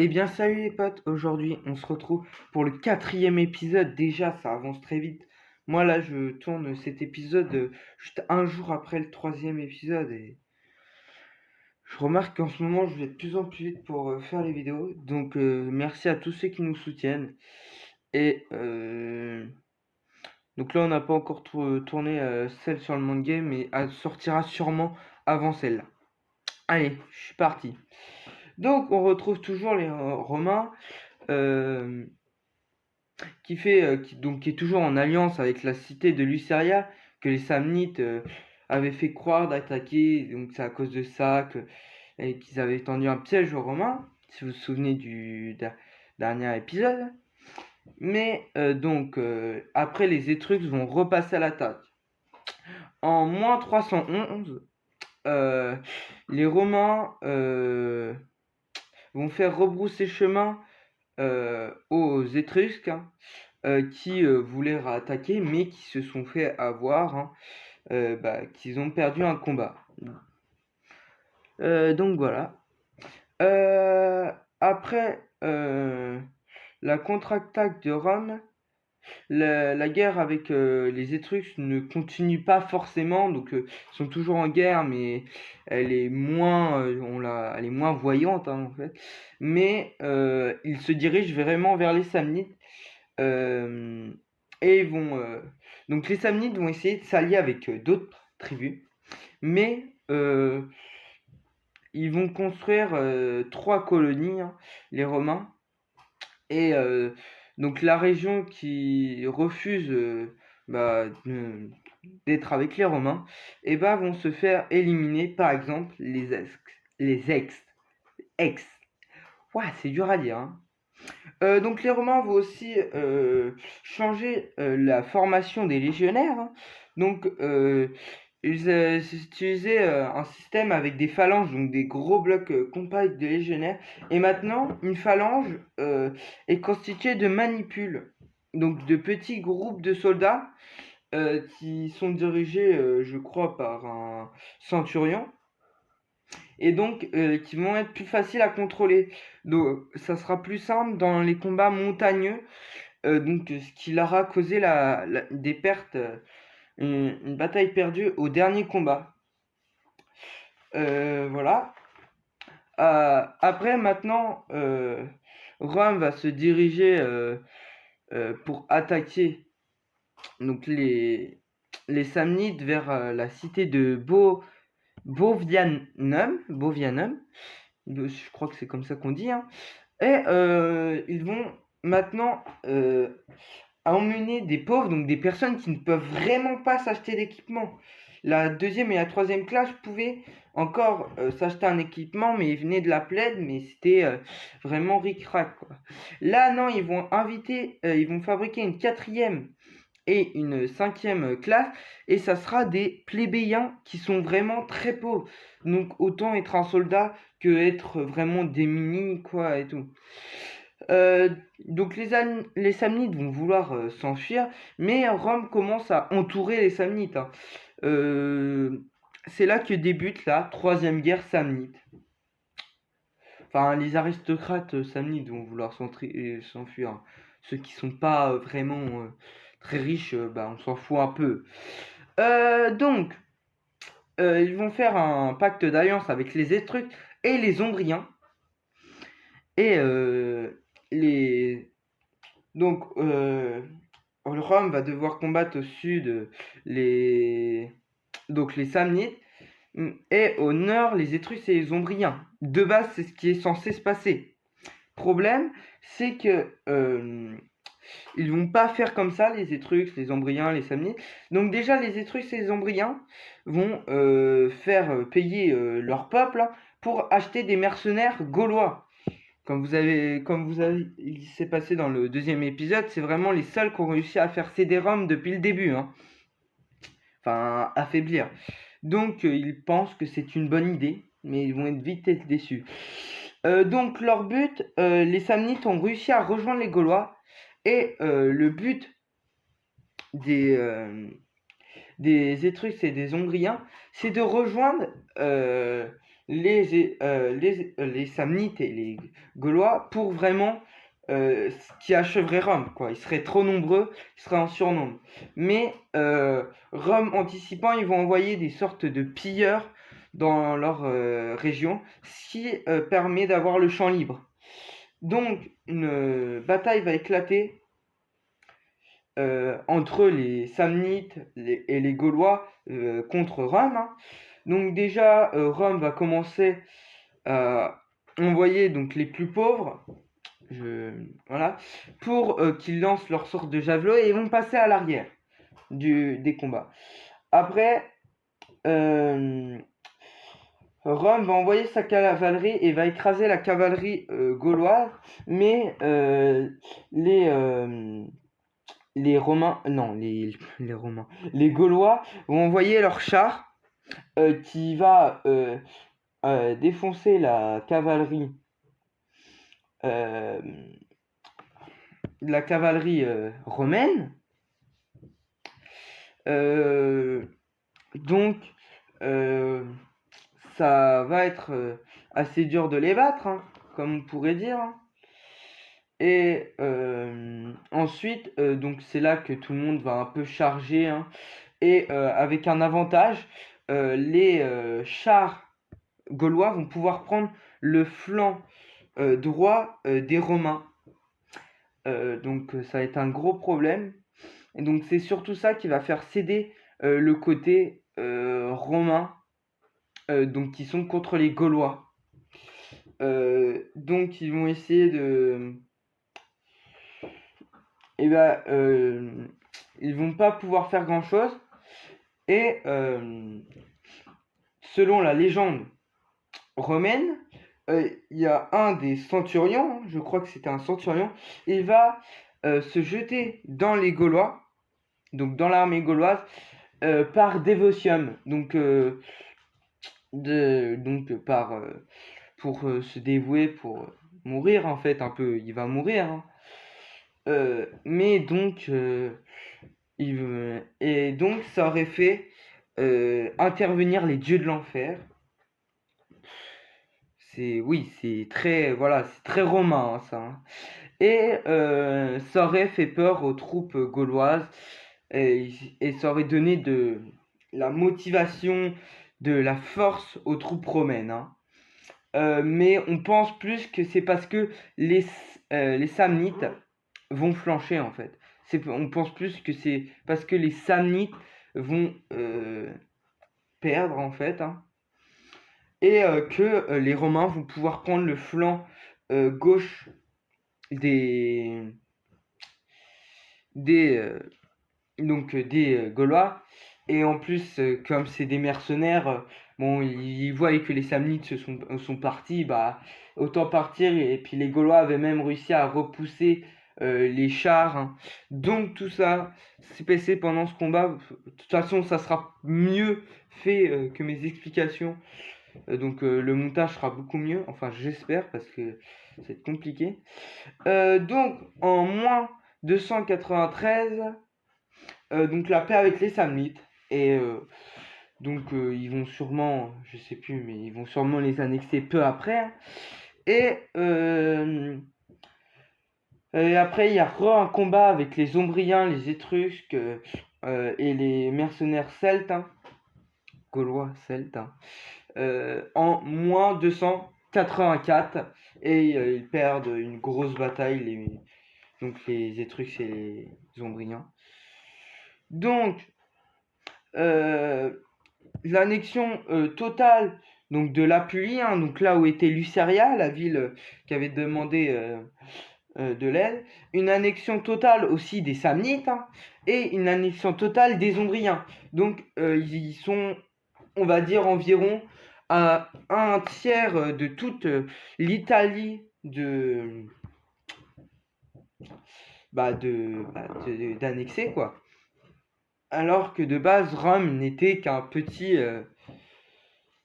Eh bien, salut les potes, aujourd'hui on se retrouve pour le quatrième épisode. Déjà, ça avance très vite. Moi là, je tourne cet épisode juste un jour après le troisième épisode et je remarque qu'en ce moment je vais de plus en plus vite pour faire les vidéos. Donc, merci à tous ceux qui nous soutiennent. Et donc là, on n'a pas encore tourné celle sur le monde game, mais elle sortira sûrement avant celle-là. Allez, je suis parti. Donc, on retrouve toujours les Romains. Euh, qui est toujours en alliance avec la cité de Luceria, que les Samnites avaient fait croire d'attaquer. Donc c'est à cause de ça et qu'ils avaient tendu un piège aux Romains, si vous vous souvenez du dernier épisode. Mais après, les Étrusques vont repasser à l'attaque. En moins 311, les Romains vont faire rebrousser chemin aux Étrusques, hein, qui voulaient attaquer mais qui se sont fait avoir, hein, qu'ils ont perdu un combat. Donc voilà. Après la contre-attaque de Rome, la guerre avec les Étrusques ne continue pas forcément, donc ils sont toujours en guerre, mais elle est moins, elle est moins voyante, hein, en fait. Mais ils se dirigent vraiment vers les Samnites. Euh, et ils vont donc les Samnites vont essayer de s'allier avec d'autres tribus, mais ils vont construire 3 colonies, hein, les Romains, et donc la région qui refuse d'être avec les Romains, et vont se faire éliminer, par exemple les ex. Ouah, c'est dur à dire, hein. Donc les Romains vont aussi changer la formation des légionnaires, hein. Donc ils utilisaient un système avec des phalanges, donc des gros blocs compacts de légionnaires. Et maintenant, une phalange est constituée de manipules, donc de petits groupes de soldats qui sont dirigés, je crois, par un centurion et donc qui vont être plus faciles à contrôler. Donc ça sera plus simple dans les combats montagneux, ce qui leur a causé des pertes, une bataille perdue au dernier combat. Voilà. Après, maintenant, Rome va se diriger pour attaquer donc les Samnites vers la cité de Bovianum. Je crois que c'est comme ça qu'on dit, hein. Et ils vont maintenant emmener des pauvres, donc des personnes qui ne peuvent vraiment pas s'acheter d'équipement. La deuxième et la troisième classe pouvaient encore s'acheter un équipement, mais ils venaient de la plaide, mais c'était vraiment ric-rac, quoi. Là, non, ils vont fabriquer une quatrième et une cinquième classe, et ça sera des plébéiens qui sont vraiment très pauvres. Donc autant être un soldat que être vraiment démuni, quoi, et tout. Donc les Samnites vont vouloir s'enfuir, mais Rome commence à entourer les Samnites, hein. C'est là que débute la troisième guerre samnite. Enfin, les aristocrates samnites vont vouloir s'enfuir, hein. Ceux qui sont pas vraiment très riches, on s'en fout un peu. Donc, ils vont faire un pacte d'alliance avec les Étrusques et les Ombriens. Et Rome va devoir combattre au sud les Samnites, et au nord les Étrusques et les Ombriens. De base, c'est ce qui est censé se passer. Problème, c'est que ils vont pas faire comme ça, les Étrusques, les Ombriens, les Samnites. Donc déjà, les Étrusques et les Ombriens vont faire payer leur peuple, hein, pour acheter des mercenaires gaulois. Il s'est passé dans le deuxième épisode, c'est vraiment les seuls qui ont réussi à faire céder Rome depuis le début, hein. Enfin, affaiblir. Donc, ils pensent que c'est une bonne idée, mais ils vont vite être déçus. Donc, leur but, les Samnites ont réussi à rejoindre les Gaulois, et le but des Étrusques et des Ombriens, c'est de rejoindre les Samnites et les Gaulois pour vraiment ce qui achèverait Rome, quoi. Ils seraient trop nombreux, ils seraient en surnombre. Mais Rome anticipant, ils vont envoyer des sortes de pilleurs dans leur région, ce qui permet d'avoir le champ libre. Donc une bataille va éclater entre les Samnites et les Gaulois contre Rome, hein. Donc déjà, Rome va commencer à envoyer donc les plus pauvres, voilà, pour qu'ils lancent leur sorte de javelot et ils vont passer à l'arrière des combats. Après, Rome va envoyer sa cavalerie et va écraser la cavalerie gauloise, mais les Romains, non, les Romains, les Gaulois vont envoyer leur char qui va défoncer la cavalerie romaine. Donc ça va être assez dur de les battre, hein, comme on pourrait dire. Et ensuite, donc c'est là que tout le monde va un peu charger, hein, et avec un avantage, les chars gaulois vont pouvoir prendre le flanc droit des Romains. Donc ça va être un gros problème. Et donc c'est surtout ça qui va faire céder le côté romain, donc qui sont contre les Gaulois. Donc ils vont essayer de... Et ben, ils vont pas pouvoir faire grand chose. Et selon la légende romaine, il y a un des centurions, je crois que c'était un centurion, il va se jeter dans les Gaulois, donc dans l'armée gauloise, par dévotion, donc pour se dévouer, pour mourir en fait un peu, il va mourir, hein. Mais donc et donc ça aurait fait intervenir les dieux de l'enfer. C'est très voilà, c'est très romain, hein, ça, hein. Et ça aurait fait peur aux troupes gauloises et ça aurait donné de la motivation, de la force aux troupes romaines, hein. Mais on pense plus que c'est parce que les Samnites vont flancher en fait. On pense plus que c'est parce que les Samnites vont perdre en fait, hein, et que les Romains vont pouvoir prendre le flanc gauche des Gaulois. Et en plus, comme c'est des mercenaires, bon, ils voient que les Samnites sont partis, bah autant partir. Et puis les Gaulois avaient même réussi à repousser les chars, hein. Donc tout ça s'est passé pendant ce combat. De toute façon, ça sera mieux fait que mes explications. Donc le montage sera beaucoup mieux. Enfin, j'espère parce que ça va être compliqué. Donc en moins 293, donc la paix avec les Samnites. Et donc ils vont sûrement, je sais plus, mais ils vont sûrement les annexer peu après, hein. Et après il y a un combat avec les Ombriens, les Étrusques et les mercenaires celtes, hein, gaulois celtes, hein, en moins 284. Et ils perdent une grosse bataille, donc les Étrusques et les Ombriens. Donc l'annexion totale donc de l'Apulie, hein, donc là où était Luceria, la ville qui avait demandé de l'aide, une annexion totale aussi des Samnites, hein, et une annexion totale des Ombriens. Donc ils sont, on va dire, environ à un tiers de toute l'Italie d'annexer, quoi. Alors que de base, Rome n'était qu'un petit...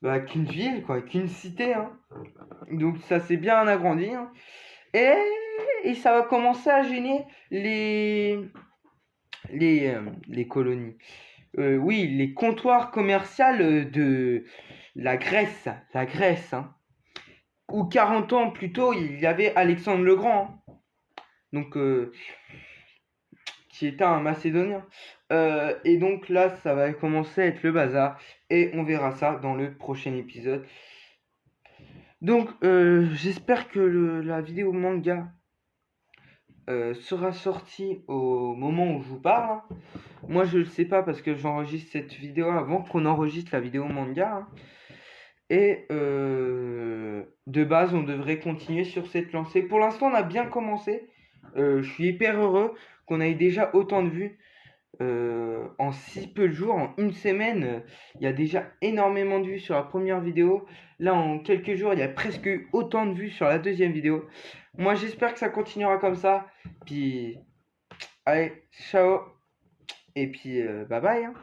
qu'une ville, quoi, qu'une cité, hein. Donc ça s'est bien agrandi, hein. Et ça va commencer à gêner les colonies. Oui, les comptoirs commerciaux la Grèce, hein. Ou 40 ans plus tôt, il y avait Alexandre le Grand, hein. Donc, qui était un Macédonien. Et donc là, ça va commencer à être le bazar. Et on verra ça dans le prochain épisode. Donc, j'espère que la vidéo manga sera sortie au moment où je vous parle, hein. Moi, je le sais pas parce que j'enregistre cette vidéo avant qu'on enregistre la vidéo manga, hein. Et de base, on devrait continuer sur cette lancée. Pour l'instant, on a bien commencé. Je suis hyper heureux qu'on ait déjà autant de vues en si peu de jours. En une semaine, il y a déjà énormément de vues sur la première vidéo. Là, en quelques jours, il y a presque eu autant de vues sur la deuxième vidéo. Moi, j'espère que ça continuera comme ça. Puis, allez, ciao. Et puis, bye bye, hein.